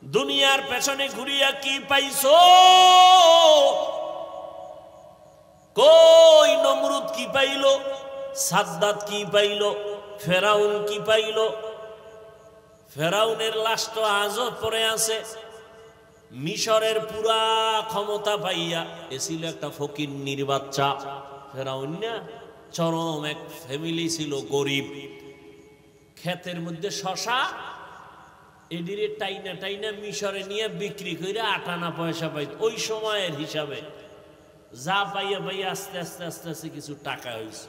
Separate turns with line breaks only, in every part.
দুনিয়ার পেছনে ঘুরিয়া কি পাইছো? কই নমরুদ কি পাইল, সাদ্দাত কি পাইল, ফেরাউন কি পাইল? ফেরাউনের লাশ তো আজও পড়ে আছে। মিশরের পুরা ক্ষমতা পাইয়া এছিল একটা ফকিন্নির বাচ্চা। ফেরাউন না, চরম এক ফ্যামিলি ছিল, গরিব। ক্ষেতের মধ্যে শশা এডিরে টাইনা টাইনা মিশরে নিয়ে বিক্রি করে 8 আনা পয়সা পাইত। ওই সময়ের হিসাবে যা পাইয়া পাইয়া আস্তে আস্তে আস্তে আস্তে কিছু টাকা হয়েছে।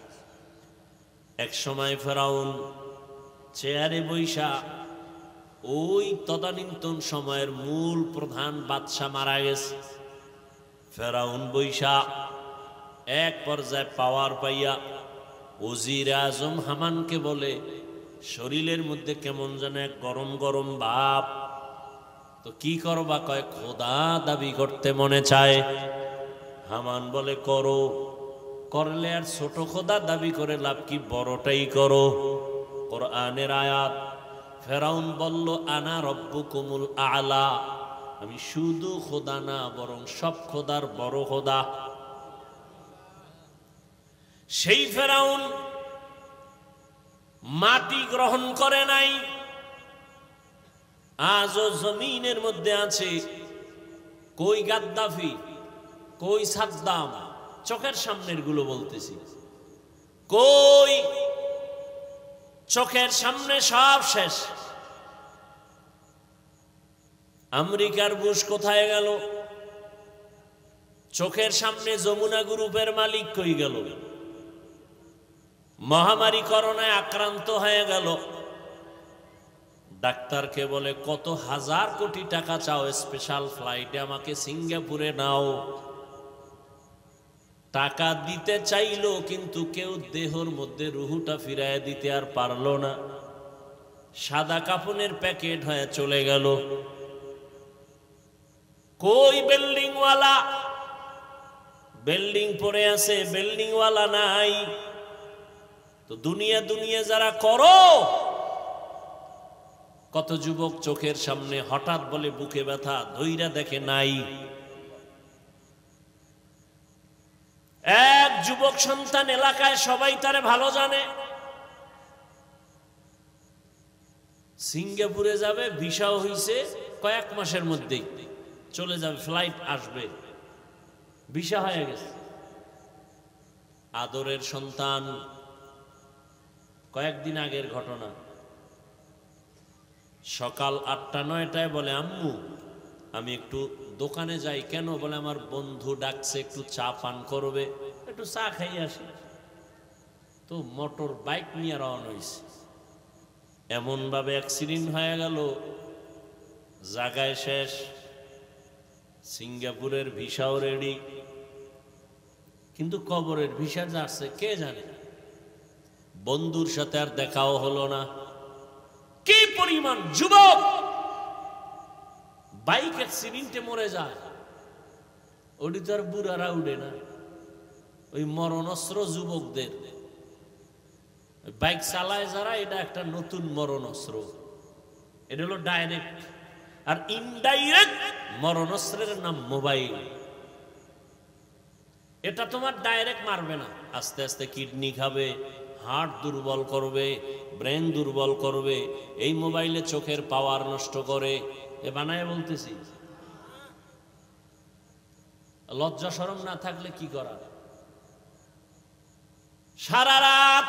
এক সময় ফেরাউন চেয়ারে বৈশা, ওই তদানীন্তন সময়ের মূল প্রধান বাদশা মারা গেছে। ফেরাউন বৈশা এক পর্যায়ে পাওয়ার পাইয়া ওজির আজম হামানকে বলে, শরীরের মধ্যে কেমন যেন এক গরম গরম ভাব, তো কি করবা? কয় খোদা দাবি করতে মনে চায়। হামান বলে করো, করলে আর ছোট খোদা দাবি করে লাভ কি, বড়টাই করো। কোরআনের আয়াত। ফেরাউন বলল আনা রব্বুকুমুল আলা, আমি শুধু খোদা না বরং সব খোদার বড় খোদা। সেই ফেরাউন মাটি গ্রহণ করে নাই, আজও জমিনের মধ্যে আছে। কই গাদ্দাফি, কই সাদ্দাম, চোখের সামনের গুলো বলতেছি, কই চোখের সামনে সব শেষ। আমেরিকার বুশ কোথায় গেল? চোখের সামনে যমুনা গ্রুপের মালিক কই গেল? মহামারী করোনায় আক্রান্ত হয়ে গেল, ডাক্তারকে বলে কত হাজার কোটি টাকা চাও, স্পেশাল ফ্লাইটে আমাকে সিঙ্গাপুরে নাও। টাকা দিতে চাইলো, কিন্তু কেউ দেহর মধ্যে রুহুটা ফিরায় দিতে আর পারলো না। সাদা কাফনের প্যাকেট হয়ে চলে গেল। কই বিল্ডিংওয়ালা? বিল্ডিং পড়ে আছে, বিল্ডিংওয়ালা নাই। তো দুনিয়া দুনিয়া যারা করো, কত যুবক চোখের সামনে হঠাৎ বলে বুকে ব্যথা, ধইরা দেখে নাই। এক যুবক সন্তান এলাকায় সবাই তারে ভালো জানে, সিঙ্গাপুরে যাবে, ভিসাও হইছে, কয়েক মাসের মধ্যেই চলে যাবে, ফ্লাইট আসবে, ভিসা হয়ে গেছে। আদরের সন্তান, কয়েকদিন আগের ঘটনা, সকাল 8টা-9টায় বলে আম্মু আমি একটু দোকানে যাই। কেন? বলে আমার বন্ধু ডাকছে, একটু চা পান করবে, একটু চা খাই আসি। তো মোটর বাইক নিয়ে রওনা হয়েছে। এমন ভাবে অ্যাক্সিডেন্ট হয়ে গেল, জায়গায় শেষ। সিঙ্গাপুরের ভিসাও রেডি, কিন্তু কবরের ভিসা যাচ্ছে কে জানে। বন্ধুর সাথে আর দেখাও হলো না। কি পরিমাণ যুবক বাইক অ্যাক্সিডেন্টে মরে যায়, ওটি তো আর বুড়ারা উঠে না। ওই মরণস্ত্র যুবকদের, বাইক চালায় যারা, এটা একটা নতুন মরণস্ত্র। এটা হলো ডাইরেক্ট, আর ইনডাইরেক্ট মরণস্ত্রের নাম মোবাইল। এটা তোমার ডাইরেক্ট মারবে না, আস্তে আস্তে কিডনি খাবে, হার্ট দুর্বল করবে, ব্রেন দুর্বল করবে। এই মোবাইলে চোখের পাওয়ার নষ্ট করে। এ বানায় বলতেছি, লজ্জা শরম না থাকলে কি করা? সারা রাত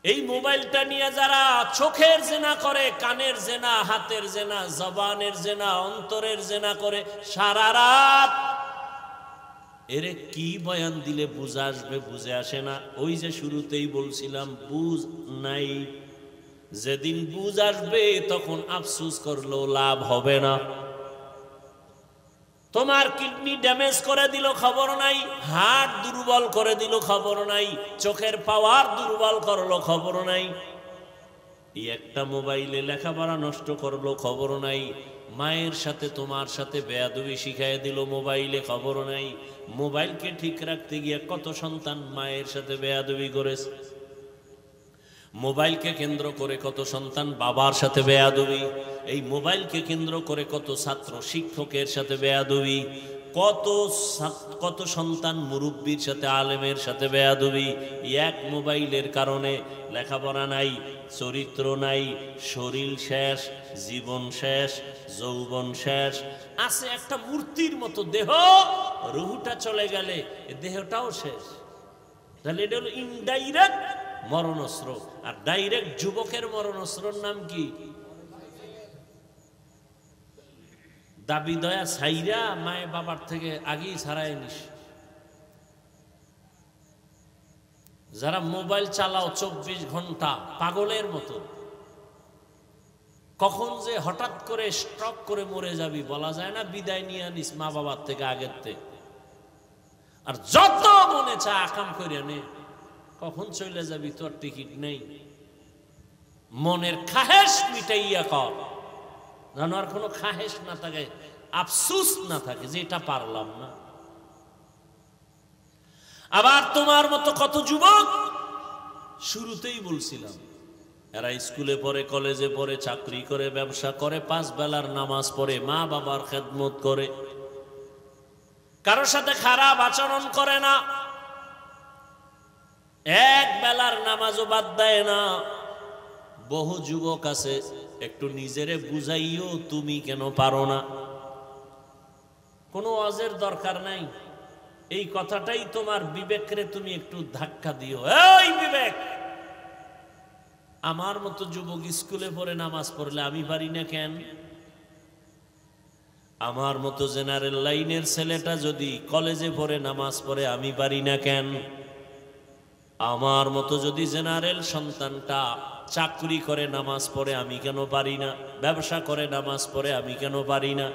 এই মোবাইলটা নিয়ে যারা চোখের জেনা করে, কানের জেনা, হাতের জেনা, জবানের জেনা, অন্তরের জেনা করে সারা রাত, এরে কি বয়ান দিলে বুঝে আসবে? বুঝে আসে না। ওই যে শুরুতেই বলছিলাম, বুঝ নাই। যেদিন বুঝ আসবে তখন আফসোস করলেও লাভ হবে না। তোমার কিডনি ড্যামেজ করে দিল, খবর নাই। হার্ট দুর্বল করে দিল, খবর নাই। চোখের পাওয়ার দুর্বল করলো, খবর নাই। এই একটা মোবাইলে লেখাপড়া নষ্ট করলো, খবর নাই। মায়ের সাথে তোমার সাথে বেয়াদবি শিখাই দিল মোবাইলে, খবর নাই। মোবাইলকে ঠিক রাখতে গিয়ে কত সন্তান মায়ের সাথে বেয়াদবি করেছে। মোবাইলকে কেন্দ্র করে কত সন্তান বাবার সাথে বেয়াদবি, এই মোবাইলকে কেন্দ্র করে কত ছাত্র শিক্ষকের সাথে বেয়াদবি, কত সন্তান মুরব্বির সাথে আলেমের সাথে বেয়াদবি। এক মোবাইলের কারণে লেখাপড়া নাই, চরিত্র নাই, শরীর শেষ, জীবন শেষ, যৌবন শেষ। আছে একটা মূর্তির মতো দেহ, রুহুটা চলে গেলে দেহটাও শেষ। তাহলে এটা হলো ইনডাইরেক্ট মরণস্ত্র। আর ডাইরেক্ট যুবকের মরণস্ত্রর নাম কি? দাবি দয়া ছাইরা মায়ে বাবার থেকে আগেই ছাড়াই নিস। যারা মোবাইল চালাও 24 ঘন্টা পাগলের মতো, কখন যে হঠাৎ করে স্ট্রোক করে মরে যাবি বলা যায় না, বিদায় নিয়ে আনিস মা বাবার থেকে আগের থেকে। আর যত মনে চা আকাম করে নে, কখন চলে যাবি তোর টিকিট নেই। মনের খাহেশ মিটাইয়া কর, যেন আর কোনো খাহেশ না থাকে, আফসুস না থাকে যে এটা পারলাম না। আবার তোমার মতো কত যুবক, শুরুতেই বলছিলাম, এরা স্কুলে পড়ে, কলেজে পড়ে, চাকরি করে, ব্যবসা করে, 5 বেলার নামাজ পড়ে, মা বাবার খেদমত করে, কারোর সাথে খারাপ আচরণ করে না, এক বেলার নামাজও বাদ দেয় না। বহু যুবক আছে, একটু নিজেরে বুঝাইও তুমি কেন পারো না। কোনো ওয়াজের দরকার নাই, এই কথাটাই তোমার বিবেকরে তুমি একটু ধাক্কা দিও। এই বিবেক, আমার মতো যুবক স্কুলে পড়ে নামাজ পড়লে আমি পারি না কেন? আমার মতো জেনারেল লাইনের ছেলেটা যদি কলেজে পড়ে নামাজ পড়ে আমি পারি না কেন? আমার মতো যদি জেনারেল সন্তানটা চাকরি করে নামাজ পড়ে আমি কেন পারি না? ব্যবসা করে নামাজ পড়ে আমি কেন পারি না?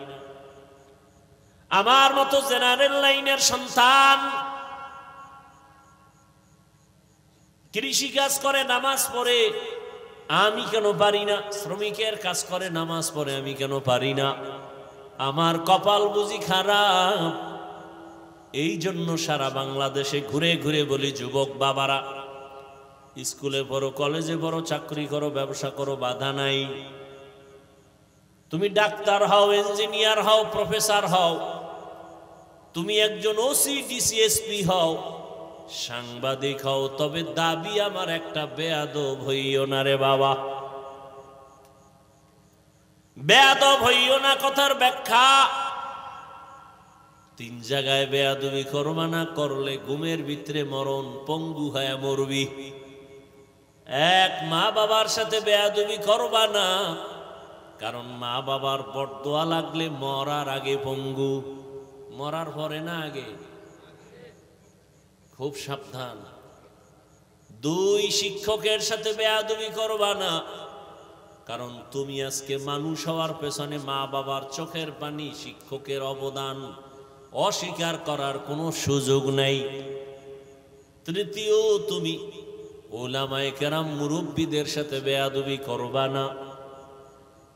আমার মতো জেনারেল লাইনের সন্তান কৃষি কাজ করে নামাজ পড়ে আমি কেন পারি না? শ্রমিকের কাজ করে নামাজ পড়ে আমি কেন পারি না? আমার কপাল বুঝি খারাপ? এই জন্য সারা বাংলাদেশে ঘুরে ঘুরে বলি, যুবক বাবারা, স্কুলে পড়ো, কলেজে পড়ো, চাকরি করো, ব্যবসা করো, বাধা নাই। তুমি ডাক্তার হও, ইঞ্জিনিয়ার হও, প্রফেসর হও, তুমি একজন ওসি, ডিসিএসপি হও, সাংবাদিক হও, তবে দাবি আমার একটা, বেয়াদব হইও না রে বাবা। বেয়াদব হইও না কথার ব্যাখ্যা, 3 জায়গায় বেয়াদবি করবা না, করলে ঘুমের ভিতরে মরণ, পঙ্গু হয়ে মরবি। এক, মা বাবার সাথে বেয়াদবি করবা না, কারণ মা বাবার বরদোয়া লাগলে মরার আগে পঙ্গু, মরার পরে না আগে। খুব সাবধান। 2, শিক্ষকের সাথে বেয়াদবি করবা না, কারণ তুমি আজকে মানুষ হওয়ার পেছনে মা বাবার চোখের পানি, শিক্ষকের অবদান অস্বীকার করার কোনো সুযোগ নাই। 3, তুমি উলামায়ে কেরাম মুরব্বীদের সাথে বেয়াদবি করবা না।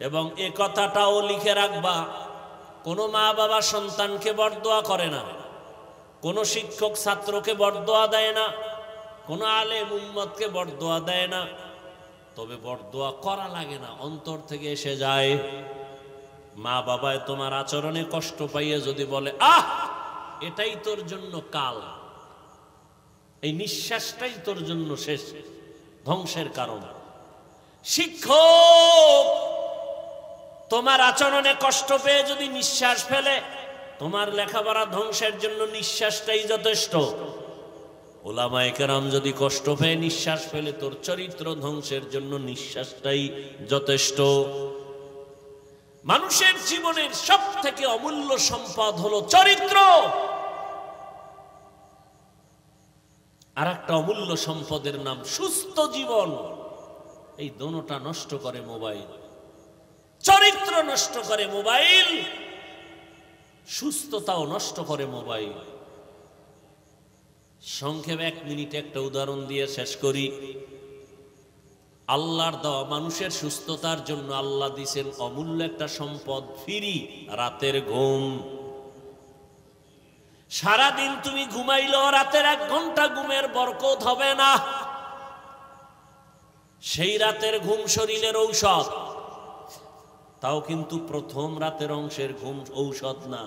এবং এ কথাটাও লিখে রাখবা, কোনো মা বাবা সন্তানকে বরদোয়া করে না, কোনো শিক্ষক ছাত্রকে বরদোয়া দেয় না, কোনো আলেম উম্মতকে বরদোয়া দেয় না। তবে বরদোয়া করা লাগে না, অন্তর থেকে এসে যায়। মা বাবায় তোমার আচরণে কষ্ট পাইয়ে যদি বলে, আহ এটাই তোর জন্য কাল, এই নিঃশ্বাসটাই তোর জন্য শেষ, ধ্বংসের কারণ। শিক্ষক তোমার আচরণে কষ্ট পেয়ে যদি নিঃশ্বাস ফেলে, তোমার লেখাপড়া ধ্বংসের জন্য নিঃশ্বাসটাই যথেষ্ট। উলামায়ে কেরাম যদি কষ্ট পেয়ে নিঃশ্বাস ফেলে, তোর চরিত্র ধ্বংসের জন্য নিঃশ্বাসটাই যথেষ্ট। মানুষের জীবনের সবথেকে অমূল্য সম্পদ হলো চরিত্র। আর একটা অমূল্য সম্পদের নাম সুস্থ জীবন। এই দোনোটা নষ্ট করে মোবাইল। চরিত্র নষ্ট করে মোবাইল, সুস্থতাও নষ্ট করে মোবাইল। সংক্ষেপে 1 মিনিটে একটা উদাহরণ দিয়ে শেষ করি। আল্লাহর দেওয়া মানুষের সুস্থতার জন্য আল্লাহ দিয়েছেন অমূল্য একটা সম্পদ, ফ্রি রাতের ঘুম। সারাদিন তুমি ঘুমাইলেও রাতের 1 ঘন্টা ঘুমের বরকত হবে না। সেই রাতের ঘুম শরীরের ঔষধ, তাও কিন্তু প্রথম রাতের অংশের ঘুম ঔষধ না,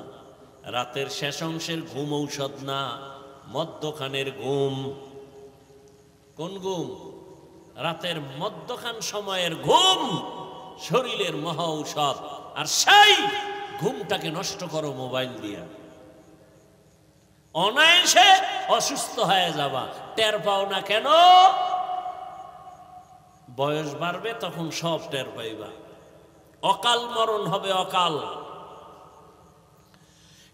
রাতের শেষ অংশের ঘুম ঔষধ না, মধ্যখানের ঘুম। কোন ঘুম? রাতের মধ্যখান সময়ের ঘুম শরীরের মহা ঔষধ। আর সেই ঘুমটাকে নষ্ট করো মোবাইল দিয়া, অনায়াসে অসুস্থ হয়ে যাবা, টের পাও না কেন? বয়স বাড়বে তখন সব টের পাইবা, অকাল মরণ হবে, অকাল।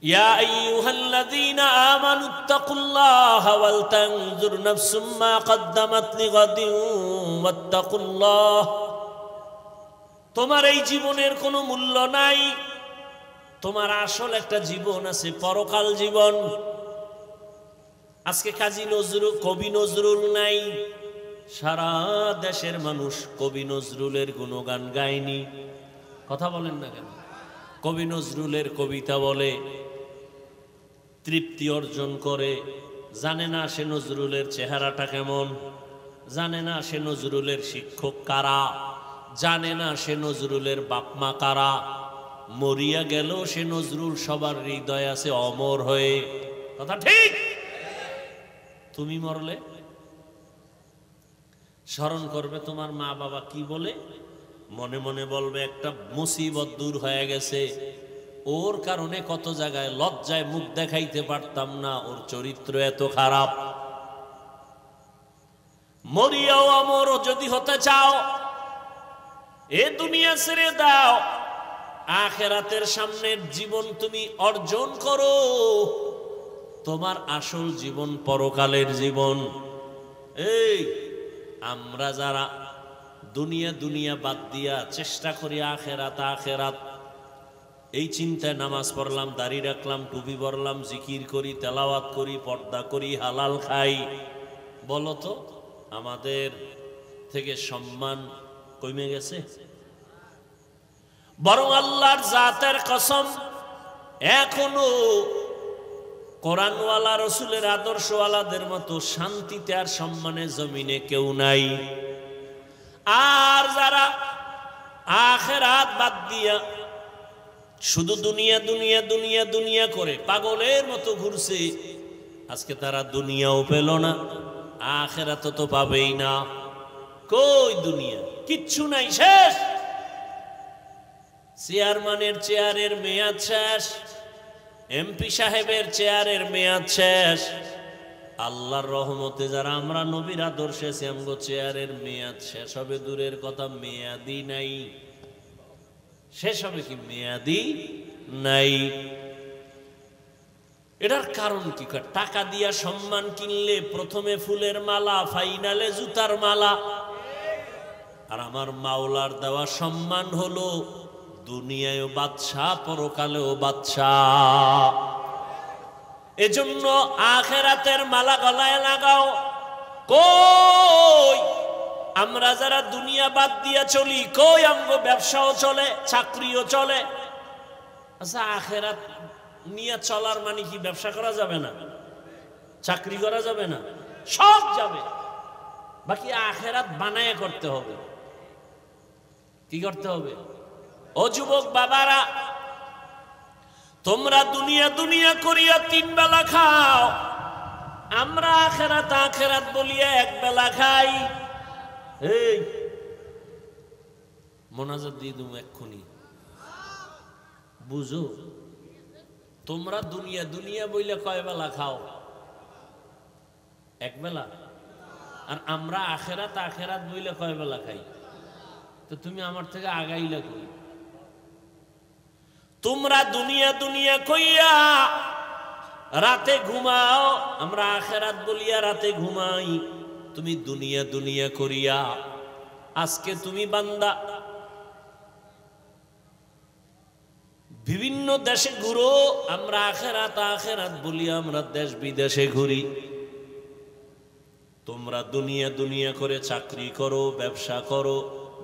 ইয়া আইয়ুহাল্লাযীনা আমানুত্তাকুল্লাহা ওয়াল তানজুর নাফসুম মা কদ্দামাত লিগাদিন ওয়াত্তাকুল্লাহ। তোমার এই জীবনের কোনো মূল্য নাই, তোমার আসল একটা জীবন আছে, পরকাল জীবন। আজকে কাজী নজরুল, কবি নজরুল নাই, সারা দেশের মানুষ কবি নজরুলের গুণগান গায়নি। কথা বলেন না কেন? কবি নজরুলের কবিতা বলে, তৃপ্তি অর্জন করে, জানে না সে নজরুলের চেহারাটা কেমন, জানে না সে নজরুলের শিক্ষক কারা, জানে না সে নজরুলের বাপমা কারা। মরিয়া গেল সে নজরুল সবার হৃদয় আছে অমর হয়ে। কথা ঠিক? তুমি মরলে স্মরণ করবে তোমার মা বাবা কি বলে, মনে মনে বলবে একটা মুসিবত দূর হয়ে গেছে, ওর কারণে কত জায়গায় লজ্জায় মুখ দেখাইতে পারতাম না, ওর চরিত্র এত খারাপ। মরিয়াও অমর যদি হতে চাও, এ দুনিয়া ছেড়ে দাও, আখিরাতের সামনের জীবন তুমি অর্জন করো। তোমার আসল জীবন পরকালের জীবন। এই আমরা যারা দুনিয়া দুনিয়া বাদ দিয়া চেষ্টা করি আখেরাত আখেরাত, এই চিন্তায় নামাজ পড়লাম, দাড়ি রাখলাম, টুপি পরলাম, জিকির করি, তেলাওয়াত করি, পর্দা করি, হালাল খাই, বলো তো আমাদের থেকে সম্মান কমে গেছে? বরং আল্লাহর জাতের কসম, এখনো কোরআনওয়ালা রসুলের আদর্শওয়ালাদের মতো শান্তিতে আর সম্মানের জমিনে কেউ নাই। আর যারা আখিরাত বাদ দিয়া শুধু দুনিয়া দুনিয়া দুনিয়া দুনিয়া করে পাগলের মতো ঘুরছে, আজকে তারা দুনিয়াও পেল না, আখিরাত তো পাবেই না। কই দুনিয়া? কিচ্ছু নাই, শেষ। চেয়ারম্যানের চেয়ারের মেয়াদ শেষ, এমপি সাহেবের চেয়ারের মেয়াদ শেষ। আল্লাহর রহমতে যারা আমরা নবীর আদর্শে আমগো চেয়ারের মেয়াদ শেষ হবে দূরের কথা, মেয়াদি নাই। শেষ হবে কি? মেয়াদি নাই। এটার কারণ কি? টাকা দিয়া সম্মান কিনলে প্রথমে ফুলের মালা, ফাইনালে জুতার মালা। আর আমার মাওলার দেওয়া সম্মান হলো দুনিয়ায়ও বাদশাহ, পরকালেও বাদশাহ। এজন্য আখিরাতের মালা গলায় লাগাও। কই আমরা যারা দুনিয়া বাদ দিয়া চলি, কই আমগো ব্যবসাও চলে, চাকরিও চলে। আচ্ছা, আখিরাত নিয়ে চলার মানে কি ব্যবসা করা যাবে না, চাকরি করা যাবে না? সব যাবে, বাকি আখিরাত বানায় করতে হবে। কি করতে হবে? ও যুবক বাবারা, তোমরা দুনিয়া দুনিয়া করিয়া তিন বেলা খাও, আমরা আখিরাত আখিরাত বলিয়া এক বেলা খাই। এই মোনাজাত দিয়ে তুমি এক্ষুনি বুঝো, তোমরা দুনিয়া দুনিয়া বইলে কয় বেলা খাও? এক বেলা। আর আমরা আখিরাত আখিরাত বইলে কয় বেলা খাই? তো তুমি আমার থেকে আগাইলা কই? তোমরা দুনিয়া দুনিয়া কইয়া রাতে ঘুমাও, আমরা আখিরাত বলিয়া রাতে ঘুমাই। তুমি দুনিয়া দুনিয়া করিয়া আজকে তুমি বান্দা বিভিন্ন দেশে ঘুরো, আমরা আখিরাত আখিরাত বলিয়া আমরা দেশ বিদেশে ঘুরি। তোমরা দুনিয়া দুনিয়া করে চাকরি করো, ব্যবসা করো,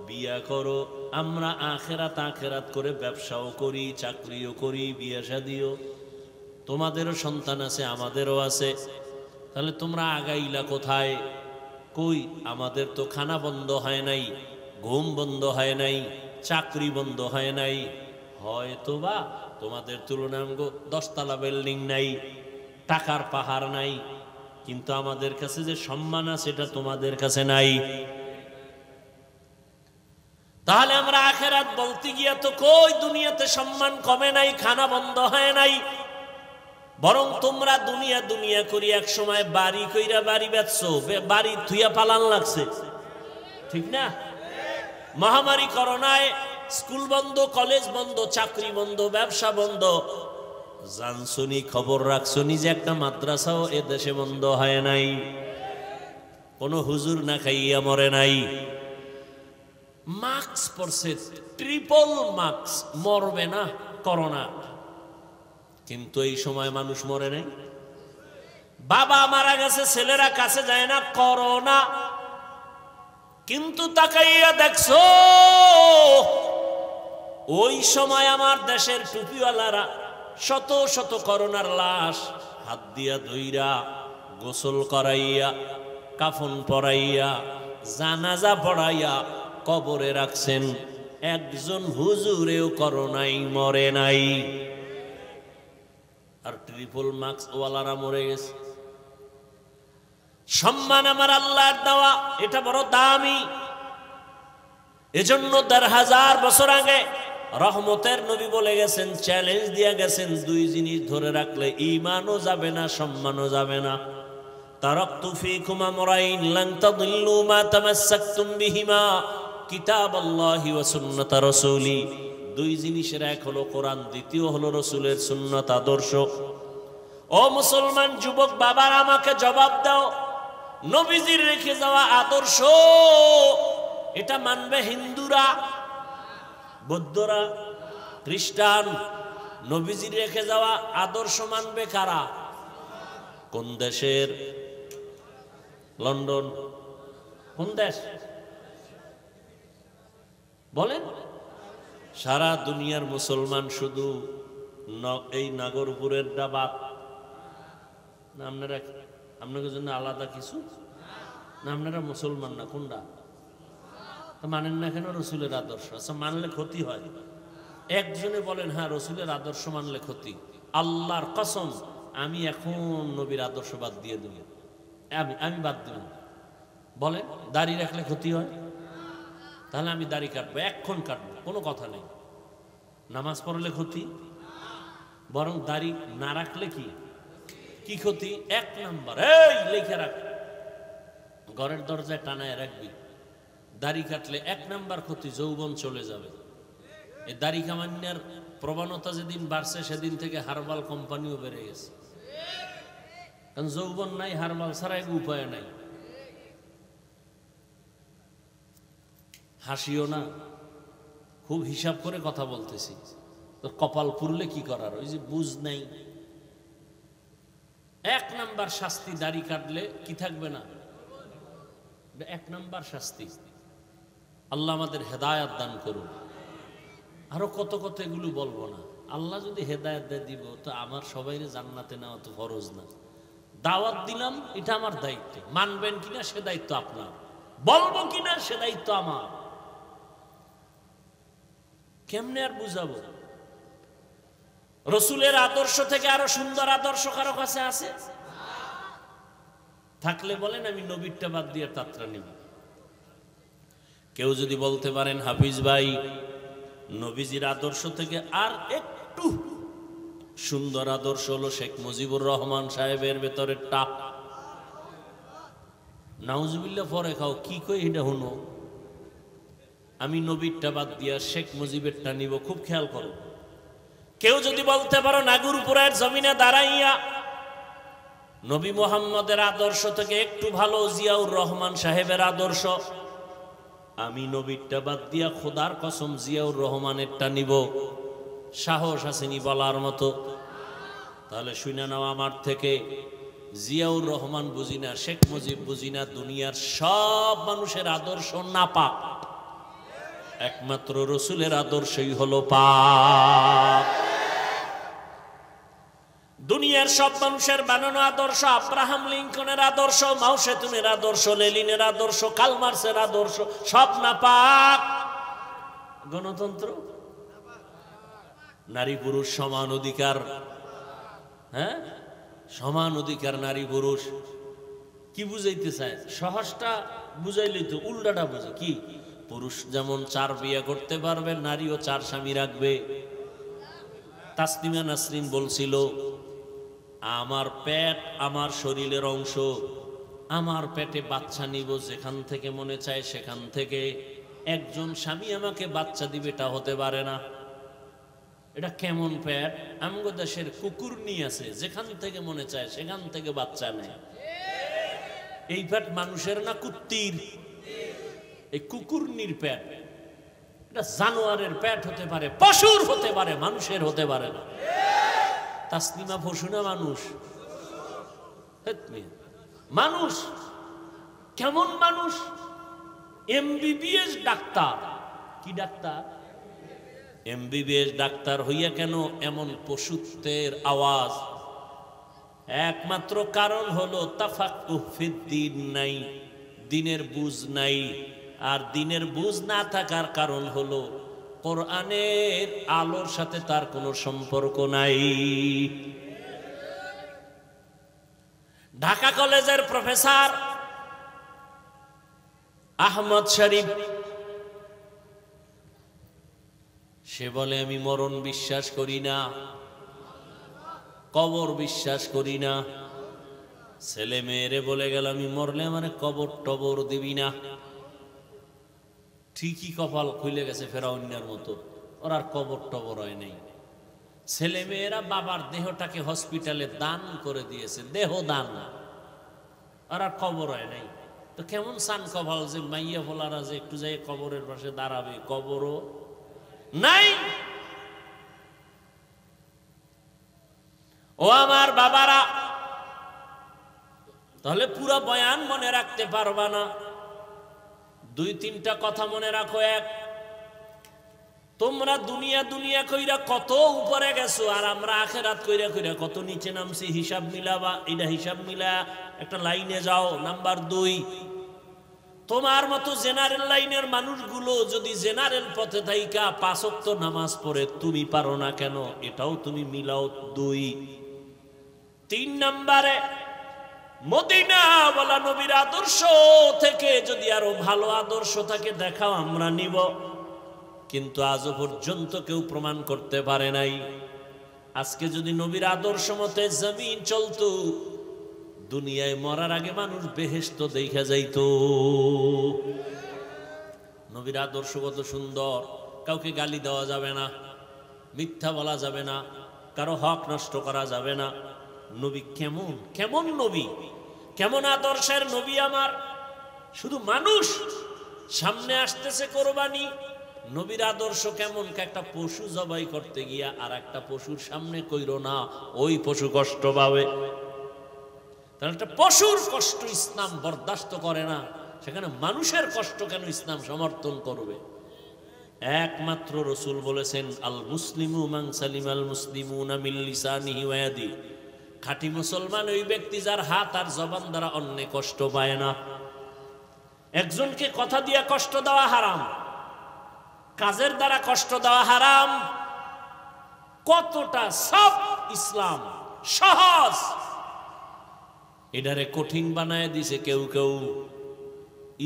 বিয়া করো, আমরা আখিরাত আখিরাত করে ব্যবসাও করি, চাকরিও করি, বিয়া শাদিও। তোমাদেরও সন্তান আছে, আমাদেরও আছে। তাহলে তোমরা আগাইলা কোথায়? কই আমাদের তো খানা বন্ধ হয় নাই, ঘুম বন্ধ হয় নাই, চাকরি বন্ধ হয় নাই, হয়তো বা তোমাদের তুলনায় 10তলা বিল্ডিং নাই, টাকার পাহাড় নাই, কিন্তু আমাদের কাছে যে সম্মান আছে এটা তোমাদের কাছে নাই। তাহলে আমরা আখেরাত বলতে গিয়া তো কই দুনিয়াতে সম্মান কমে নাই, খানা বন্ধ হয় নাই, বরং তোমরা দুনিয়া দুনিয়া করি এক সময় বাড়ি কইরা বাড়ি বেচছো, বাড়ি থুইয়া পালান লাগছে, ঠিক না? মহামারী করোনায় স্কুল বন্ধ, কলেজ বন্ধ, চাকরি বন্ধ, ব্যবসা বন্ধ। জানছনি, খবর রাখছনি যে একটা মাদ্রাসাও এ দেশে বন্ধ হয় নাই, কোনো হুজুর না খাইয়া মরে নাই। মাস্ক পরছে, ট্রিপল মাস্ক, মরবে না করোনা, কিন্তু এই সময় মানুষ মরে নাই। বাবা মারা গেছে, ছেলেরা কাছে যায় না, করোনা। কিন্তু তাকাইয়া দেখছো ওই সময় আমার দেশের টুপিওয়ালারা শত শত করোনার লাশ হাত দিয়া ধইরা গোসল করাইয়া, কাফন পরাইয়া, জানাজা পড়াইয়া কবরে রাখছেন। একজন হুজুরেও করোনাই মরে নাই, আর ট্রিপল মাস্ক ওয়ালারা মরে গেছে। সম্মান আমার আল্লাহর দেওয়া, এটা বড় দামি। এজন্য ১০০০ বছর আগে রহমতের নবী বলে গেছেন, চ্যালেঞ্জ দিয়ে গেছেন, দুই জিনিস ধরে রাখলে ঈমানও যাবে না, সম্মানও যাবে না। তারাকতু ফীকুম আমরাইন লান তাদিল্লু মা তামাসসাকতুম বিহিমা কিতাবাল্লাহি ওয়া সুন্নাত রাসূলি। দুই জিনিসের এক হলো কোরআন, দ্বিতীয় হলো রাসূলের সুন্নাত আদর্শ। ও মুসলমান যুবক বাবার, আমাকে জবাব দাও, নবীজির রেখে যাওয়া আদর্শ এটা মানবে হিন্দুরা, বৌদ্ধরা, খ্রিস্টান? নবীজির রেখে যাওয়া আদর্শ মানবে কারা? কোন দেশের? লন্ডন? কোন দেশ বলেন? সারা দুনিয়ার মুসলমান শুধু এই নাগরপুরের ডাবাত না? আপনাদের জন্য আলাদা কিছু না? আপনারা মুসলমান না? কোনটা মানেন না কেন? রসুলের আদর্শ। আচ্ছা, মানলে ক্ষতি হয়? একজনে বলেন হ্যাঁ রসুলের আদর্শ মানলে ক্ষতি। আল্লাহর কসম, আমি এখন নবীর আদর্শ বাদ দিয়ে দেব, আমি বাদ দেব। বলেন দাড়ি রাখলে ক্ষতি হয়? তাহলে আমি দাড়ি কাটবো, এখন কাটবো, কোনো কথা নেই। নামাজ পড়লে ক্ষতি? বরং দাড়ি না রাখলে কি ক্ষতি? 1 নাম্বার, এই লিখে রাখ, ঘরের দরজায় টানায় রাখবি। দাড়ি কাটলে 1 নাম্বার ক্ষতি, যৌবন চলে যাবে। এই দাড়ি কামান্যার প্রবণতা যেদিন বাড়ছে সেদিন থেকে হারবাল কোম্পানিও বেড়ে গেছে, কারণ যৌবন নাই, হারবাল ছাড়া উপায় নাই। হাসিও না, খুব হিসাব করে কথা বলতেছি। তো কপাল পুরলে কি করার, ওই যে বুঝ নাই। 1 নাম্বার শাস্তি, দাড়ি কাটলে কি থাকবে না? 1 নাম্বার শাস্তি। আল্লাহ আমাদের হেদায়েত দান করুন। আরো কত কত এগুলো বলবো না। আল্লাহ যদি হেদায়েত দিয়ে দিব তো আমার সবাইরে জান্নাতে নেওয়া তো ফরজ না। দাওয়াত দিলাম, এটা আমার দায়িত্ব। মানবেন কিনা সে দায়িত্ব আপনার, বলবো কিনা সে দায়িত্ব আমার। কেমনে আর বুঝাবো? রসুলের আদর্শ থেকে আরো সুন্দর আদর্শ কারো কাছে আছে? থাকলে বলেন, আমি নবীরটা বাদ দিয়ে তাত্রা নিব। কেউ যদি বলতে পারেন হাফিজ ভাই নবীজির আদর্শ থেকে আর একটু সুন্দর আদর্শ হলো শেখ মুজিবুর রহমান সাহেবের ভেতরের টাপ, নাউজুবিল্লাহ পরে খাও, কি কই এটা হুনো। আমি নবীরটা বাদ দিয়া শেখ মুজিবেরটা নিব, খুব খেয়াল করো। কেউ যদি বলতে পারো নাগরপুরের জমিনে দাঁড়াইয়া নবী মুহাম্মদের আদর্শ থেকে একটু ভালো জিয়াউর রহমান সাহেবের আদর্শ, আমি নবীরটা বাদ দিয়া খোদার কসম জিয়াউর রহমানেরটা নিব, সাহস আসেনি বলার মতো? তাহলে শুনে নাও আমার থেকে, জিয়াউর রহমান বুঝি না, শেখ মুজিব বুঝি না, দুনিয়ার সব মানুষের আদর্শ নাপাক, একমাত্র রসুলের আদর্শই হলো পাক। দুনিয়ার সব মানুষের বানানো আদর্শ, আব্রাহাম লিঙ্কনের আদর্শ, মাও সেতুনের আদর্শ, লেনিনের আদর্শ, কার্ল মার্ক্সের আদর্শ, সব নাপাক। গণতন্ত্র, নারী পুরুষ সমান অধিকার, হ্যাঁ সমান অধিকার নারী পুরুষ। কি বুঝাইতে চায়? সহজটা বুঝাইলেই তো, উল্টাটা বুঝে কি? পুরুষ যেমন 4 বিয়ে করতে পারবে, নারীও 4 স্বামী রাখবে। তাসনিমা নাসরিন বলছিল, আমার পেট আমার শরীরের অংশ, আমার পেটে বাচ্চা নিব যেখান থেকে মনে চায় সেখান থেকে। একজন স্বামী আমাকে বাচ্চা দিবে এটা হতে পারে না। এটা কেমন পেট? আমগো দেশের কুকুর নিয়ে আছে, যেখান থেকে মনে চায় সেখান থেকে বাচ্চা নেয়। এই পেট মানুষের না কুত্তির? এই কুকুরনির পেট। এটা জানোয়ারের পেট হতে পারে, পশুর হতে পারে, মানুষের হতে পারে না। তাসনিমা পশু না মানুষ? মানুষ। কেমন মানুষ? MBBS doctor. কি ডাক্তার? এমবিবিএস ডাক্তার হইয়া কেন এমন পশুত্বের আওয়াজ? একমাত্র কারণ হলো তাফাক্কুহ ফিদ্দীন নাই, দিনের বুঝ নাই। আর দিনের বুঝ না থাকার কারণ হলো কোরআনের আলোর সাথে তার কোনো সম্পর্ক নাই। ঢাকা কলেজের প্রফেসর আহমদ শরীফ, সে বলে আমি মরণ বিশ্বাস করি না, কবর বিশ্বাস করি না। ছেলে মেয়েরে বলে গেল আমি মরলে আমার কবর টবর দিবি না। ঠিকই কপাল খুলে গেছে ফেরাউনের মতো, ওর আর কবর টবর হয় নাই। ছেলে মেয়েরা বাবার দেহটাকে হসপিটালে দান করে দিয়েছে, দেহ দান, আর আর কবর হয় নাই। তো কেমন সান কপাল যে মাইয়া ফোলারা যে একটু যাই কবরের পাশে দাঁড়াবে, কবরও নাই। ও আমার বাবারা, তাহলে পুরো বয়ান মনে রাখতে পারবা না। 2-3টা কথা মনে রাখো। এক, তোমরা দুনিয়া দুনিয়া কইরা কত উপরে গেছো, আর আমরা আখেরাত কইরা কইরা কত নিচে নামছি। হিসাব মিলাবা, এটা হিসাব মিলা একটা লাইনে যাও। নাম্বার 2, তোমার মতো জেনারেল লাইনের মানুষগুলো যদি জেনারেল পথে থাইকা 5 ওয়াক্ত নামাজ পড়ে, তুমি পারো না কেন? এটাও তুমি মিলাও। 2, 3 নম্বরে মদিনা ওয়ালা নবীর আদর্শ থেকে যদি আরো ভালো আদর্শ থাকে দেখাও, আমরা নিব। কিন্তু আজও পর্যন্ত কেউ প্রমাণ করতে পারে নাই। আজকে যদি নবীর আদর্শ মতে জমিন চলতো, দুনিয়ায় মরার আগে মানুষ বেহেশত দেখা যাইতো। নবীর আদর্শ কত সুন্দর, কাউকে গালি দেওয়া যাবে না, মিথ্যা বলা যাবে না, কারো হক নষ্ট করা যাবে না। নবী কেমন কেমন নবী, কেমন আদর্শের নবী আমার। শুধু মানুষ সামনে আসতেছে কোরবানি, নবীর আদর্শ কেমন? একটা পশু জবাই করতে গিয়া আর একটা পশুর সামনে কইরো না, ওই পশু কষ্ট পাবে। তাহলে একটা পশুর কষ্ট ইসলাম বরদাস্ত করে না, সেখানে মানুষের কষ্ট কেন ইসলাম সমর্থন করবে? একমাত্র রসুল বলেছেন, আল মুসলিমু মান সালিমাল মুসলিমুনা মিন লিসানিহি ওয়া ইয়াদিহি। খাঁটি মুসলমান ওই ব্যক্তি যার হাত আর জবান দ্বারা অন্য কষ্ট পায় না। একজনকে কথা দিয়া কষ্ট দেওয়া হারাম, কাজের দ্বারা কষ্ট দেওয়া হারাম। কতটা সব ইসলাম সহজ, এটারে কঠিন বানায় দিছে কেউ কেউ।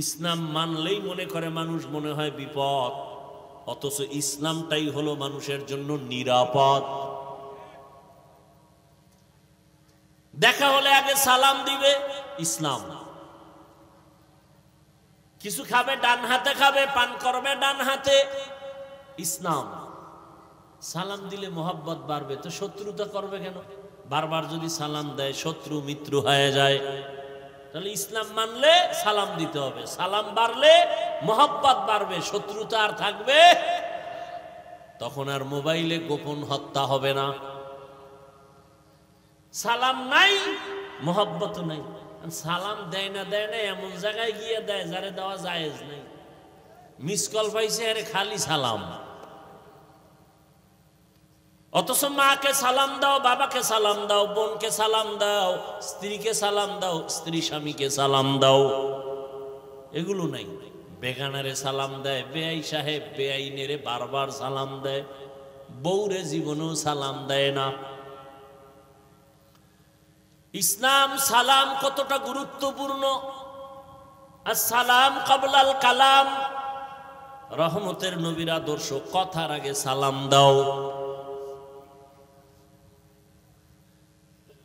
ইসলাম মানলেই মনে করে মানুষ, মনে হয় বিপদ, অথচ ইসলামটাই হলো মানুষের জন্য নিরাপদ। দেখা হলে আগে সালাম দিবে, ইসলাম। কিছু খাবে ডান হাতে খাবে, পান করবে ডান হাতে, ইসলাম। সালাম দিলে মোহাব্বত বাড়বে, তো শত্রুতা করবে কেন? বারবার যদি সালাম দেয় শত্রু মিত্র হয়ে যায়। তাহলে ইসলাম মানলে সালাম দিতে হবে, সালাম বাড়লে মোহাব্বত বাড়বে, শত্রুতা আর থাকবে। তখন আর মোবাইলে গোপন হত্যা হবে না। সালাম নাই, মোহাব্বত নাই। সালাম দেয় না এমন জায়গায় গিয়ে দেয় যারে দেওয়া জায়েজ নাই। মিস কল পাইছে, আরে খালি সালাম। অথচ মাকে সালাম দাও, বাবাকে সালাম দাও, বোনকে সালাম দাও, স্ত্রীকে সালাম দাও, স্ত্রী স্বামীকে সালাম দাও, এগুলো নাই। বেগানারে সালাম দেয়, বেআই সাহেব বেআইনেরে বারবার সালাম দেয়, বউরে জীবনেও সালাম দেয় না। ইসলাম সালাম কতটা গুরুত্বপূর্ণ। আর সালাম কাবলাল কালাম, রহমতের নবীর আদর্শ, কথার আগে সালাম দাও।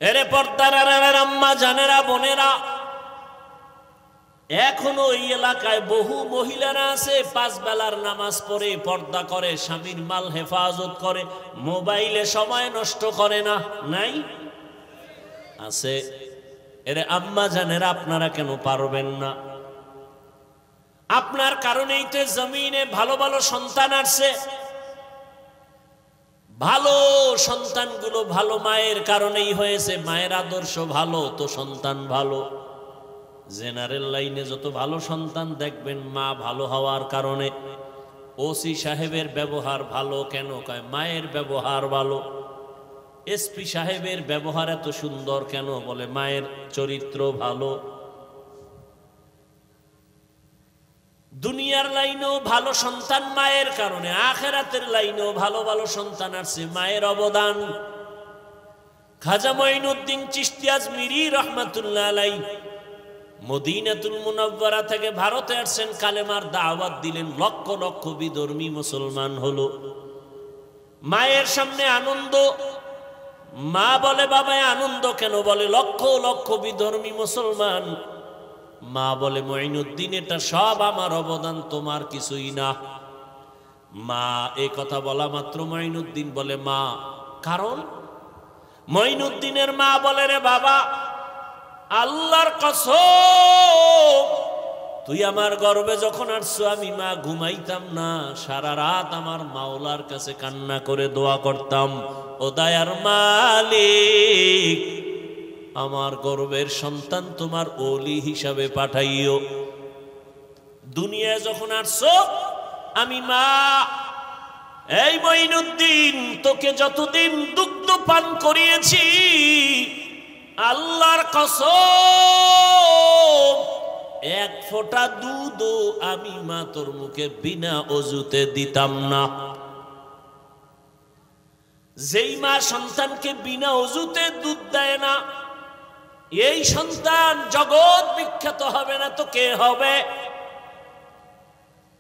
এরে পর্দার আম্মা জানেরা, বোনেরা, এখনো এই এলাকায় বহু মহিলারা আছে, 5 বেলার নামাজ পড়ে, পর্দা করে, স্বামীর মাল হেফাজত করে, মোবাইলে সময় নষ্ট করে না, নাই? আছে। এরে আম্মা জানেরা, আপনারা কেন পারবেন না? আপনার কারণেই তো জমিনে ভালো ভালো সন্তান আসছে। ভালো সন্তানগুলো ভালো মায়ের কারণেই হয়েছে। মায়ের আদর্শ ভালো তো সন্তান ভালো। জেনারেল লাইনে যত ভালো সন্তান দেখবেন মা ভালো হওয়ার কারণে। ওসি সাহেবের ব্যবহার ভালো কেন? কয় মায়ের ব্যবহার ভালো। এসপি সাহেবের ব্যবহার এত সুন্দর কেন? বলে মায়ের চরিত্র ভালো। দুনিয়ার লাইনেও ভালো সন্তান মায়ের কারণে, আখেরাতের লাইনেও ভালো ভালো সন্তান আসছে মায়ের অবদান। খাজা মঈনুদ্দিন চিশতি আজমিরি রহমাতুল্লাহ আলাইহি মদিনাতুল মুনাওয়ারা থেকে ভারতে আসছেন, কালেমার দাওয়াত দিলেন, লক্ষ লক্ষ বিধর্মী মুসলমান হলো। মায়ের সামনে আনন্দ। মা বলে বাবায় আনন্দ কেন? বলে লক্ষ লক্ষ বিধর্মী মুসলমান। মা বলে মঈনুদ্দিন এটা সব আমার অবদান, তোমার কিছুই না। মা এই কথা বলা মাত্র মঈনুদ্দিন বলে মা, কারণ মঈনুদ্দিনের মা বলে রে বাবা, আল্লাহর কসম তুই আমার গর্ভে যখন আসছো আমি মা ঘুমাইতাম না, সারা রাত আমার মাওলার কাছে কান্না করে দোয়া করতাম, ও দয়ার মালিক আমার গর্ভের সন্তান তোমার ওলি হিসাবে পাঠাইও। দুনিয়ায় যখন আসছো আমি মা, এই মঈনুদ্দিন তোকে যতদিন দুগ্ধ পান করিয়েছি আল্লাহর কসম এক ফোঁটা দুধও আমি মা তোর মুখে বিনা অজুতে দিতাম না। যেই মা সন্তানকে বিনা অজুতে দুধ দেয় না, এই সন্তান জগৎ বিখ্যাত হবে না তো কে হবে?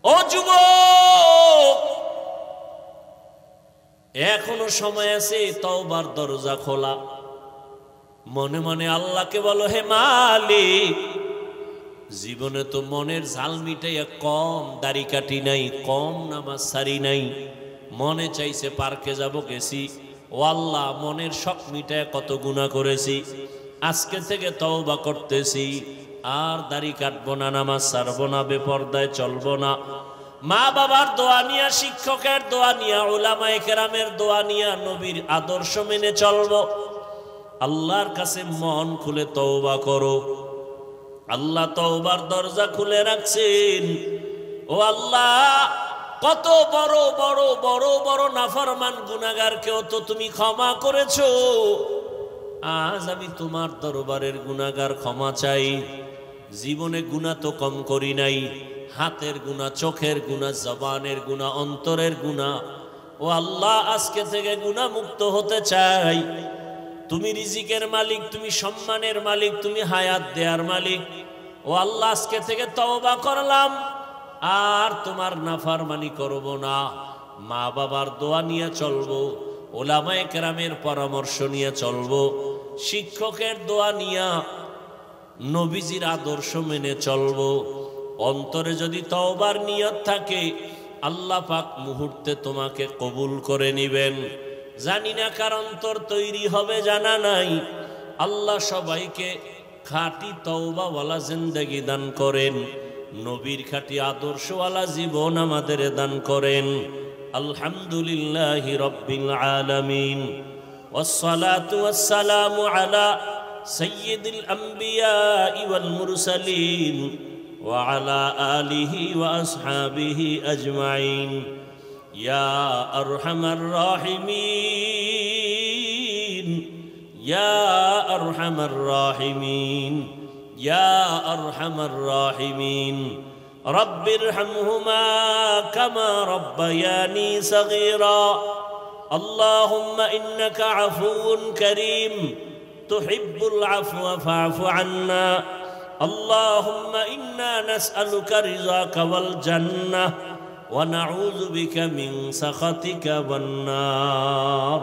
ও যুবক, এখনো সময় আছে, তওবার দরজা খোলা। মনে মনে আল্লাহকে বলো, হে মালিক জীবনে তো মনের ঝাল মিটাইয়া কম দাড়ি কাটি নাই, কম নামাজ সারি নাই, মনে চাইছে পার্কে যাব, গেছি। ও আল্লাহ মনের শখ মিটাইয়া কত গুনাহ করেছি, আজকে থেকে তওবা করতেছি, আর দাড়ি কাটবো না, নামাজ ছাড়বো না, বেপরদায় চলবো না। মা বাবার দোয়া নিয়া, শিক্ষকের দোয়া নিয়া, উলামায়ে কেরামের দোয়া নিয়া নবীর আদর্শ মেনে চলবো। আল্লাহর কাছে মন খুলে তওবা করো। আল্লাহ তওবার দরজা খুলে রাখছেন। ও আল্লাহ, কত বড় বড় বড় বড় নাফরমান গুনাহগারকেও তো তুমি ক্ষমা করেছো। আজ আমি তোমার দরবারের গুনাহগার ক্ষমা চাই। জীবনে গুনাহ তো কম করি নাই, হাতের গুনাহ, চোখের গুনাহ, জবানের গুনাহ, অন্তরের গুনাহ। ও আল্লাহ, আজকে থেকে গুনাহ মুক্ত হতে চাই। তুমি রিজিকের মালিক, তুমি সম্মানের মালিক, তুমি হায়াত দেয়ার মালিক। ও আল্লাহ, আজকে থেকে তওবা করলাম, আর তোমার নাফরমানি করব না। মা বাবার দোয়া নিয়ে চলবো, উলামায়ে কেরামের পরামর্শ নিয়ে চলবো, শিক্ষকের দোয়া নিয়ে নবীজির আদর্শ মেনে চলবো। অন্তরে যদি তওবার নিয়ত থাকে আল্লাহ পাক মুহূর্তে তোমাকে কবুল করে নিবেন। জানি না কার অন্তর তৈরি হবে, জানা নাই। আল্লাহ সবাইকে খাঁটি তওবাওয়ালা জিন্দেগি দান করেন, নবীর খাঁটি আদর্শওয়ালা জীবন আমাদের দান করেন। আলহামদুলিল্লাহি রাব্বিল আলামিন, ওয়াসসালাতু ওয়াসসালামু আলা সাইয়্যিদিল আম্বিয়া ওয়াল মুরসালিন ওয়া আলা আলিহি ওয়া আসহাবিহি আজমাইন। ইয়া আরহামার রাহিমিন ইয়া আরহামার রাহিমিন, ইয়া আরহামার রাহিমিন। রব্বিরহামহুমা কামা রব্বায়ানি সগীরা। আল্লাহুম্মা ইন্নাকা আফুউন কারীম তুহিব্বুল আফওয়া ফা'ফু আন্না। আল্লাহুম্মা ইন্না নাসআলুকা রিযাকা ওয়াল জান্নাহ ওয়া নাউযু বিকা মিন সাখাতিকা ওয়ান নার।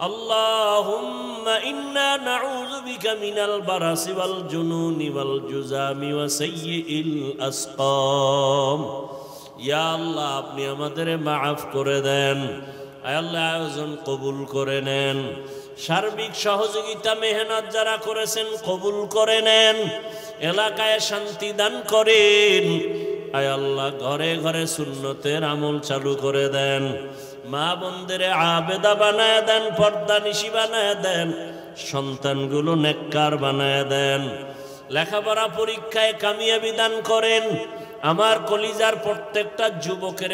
আল্লাহুম্মা ইন্না নাউযু বিকা মিনাল বারাসি ওয়াল জুনুনি ওয়াল জুযামি ওয়া সাইয়্যিল আসকাম। ইয়া আল্লাহ, আপনি আমাদের মাফ করে দেন। আয় আল্লাহ, আয়োজন কবুল করে নেন। সার্বিক সহযোগিতা মেহনত যারা করেছেন কবুল করে নেন। এলাকায় শান্তি দান করেন। আয় আল্লাহ, ঘরে ঘরে সুন্নতের আমল চালু করে দেন। মা বোনদের আবেদা বানায় দেন, পর্দা নিশি বানায় দেন। সন্তানগুলো নেককার বানায় দেন। লেখাপড়া পরীক্ষায় কামিয়াবি দান করেন। আমার কলিজার প্রত্যেকটা যুবকের